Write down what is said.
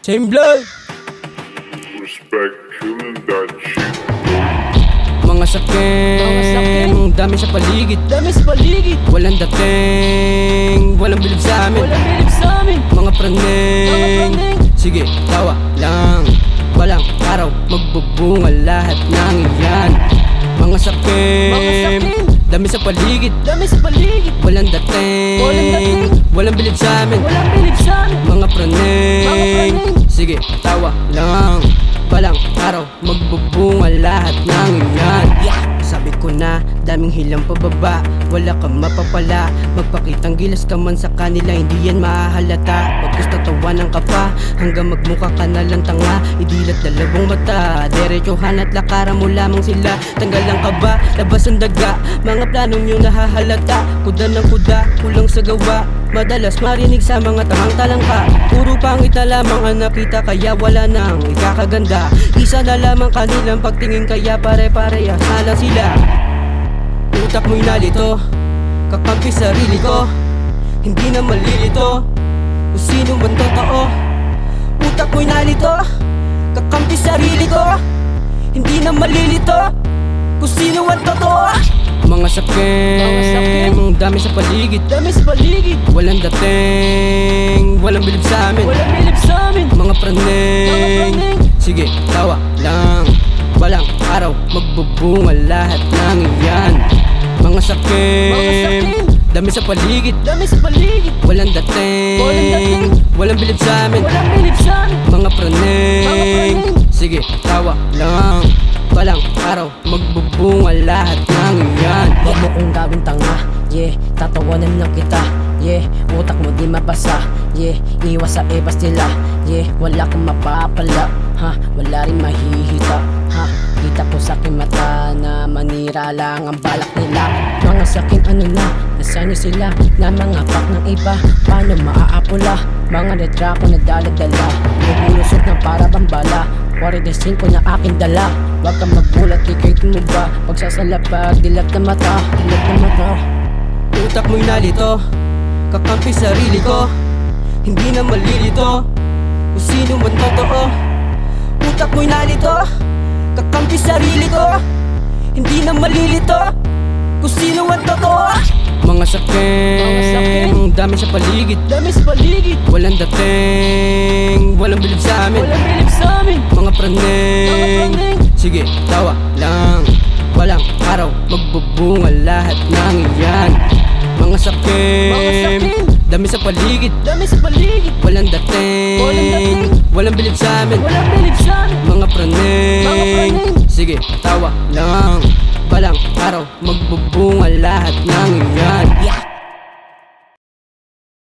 Same blood. Respect, killing that shit. Mga sakin, dami sa paligid, walang dating, walang bilib sa amin, mga praneng, sige, tawa lang, balang araw, magbubunga lahat ng iyan. Mga sakin, dami sa paligid, walang dating, walang bilib sa amin, mga praneng, sige, tawa lang, balang araw, magbubunga lahat ng iyan. Sabi ko na, daming hilang pababa, wala kang mapapala. Magpakitang gilas ka man sa kanila, hindi yan mahahalata. Pag gusto tawanan ka pa, hanggang magmukha ka na lang tanga. Idilat dalawang mata, diretsuhan at lakaran mo lamang sila. Tanggal ang kaba, labas ang daga, mga planong nyo nahahalata. Kuda ng kuda, kulang sa gawa, madalas marinig sa mga tamang talangka. Puro pangit na lamang ang nakita, kaya wala nang ikakaganda. Isa na lamang kanilang pagtingin, kaya pare-parehas na lang sila. Utak mo'y nalito, kakampi sarili ko, hindi na malilito kung sino man totoo. Utak mo'y nalito, kakampi sarili ko, hindi na malilito kung sino man totoo. Mga sakin, dami sa paligid, walang dating, walang bilib sa amin, mga praneng, sige, tawa lang, balang araw, magbubunga lahat ng iyan. Mga sakin, dami sa paligid, walang dating, walang bilib sa amin, mga praneng, sige, tawa lang, balang araw, magbubunga lahat ng iyan. Huwag mo kong gawin tanga, tatawanan lang kita, utak mo di mabasa, iwas sa ebas nila, wala kang mapapala, wala rin mahihita, kita ko sa aking mata na manira lang ang balak nila. Mga sakin ano na, nasaan sila na mga pak ng iba, paano maaapula, mga retrato na daladala, magulusot ng para bang bala, 45 na aking dala. Huwag kang magbulat, ikay mo ba pagsasalapag, dilat na mata. Utak mo'y nalito, kakampi sarili ko, hindi na malilito kung sino man totoo. Utak mo'y nalito, kakampi sarili ko, hindi na malilito kung sino man totoo. Mga sakin, dami sa paligid, walang dating, walang bilib sa amin, mga praneng, sige, tawa lang, balang araw, magbubunga lahat ng iyan. Mga sakin, dami sa paligid, walang dating, walang bilib sa amin, mga praneng, sige, tawa lang, balang araw, magbubunga lahat ng iyan.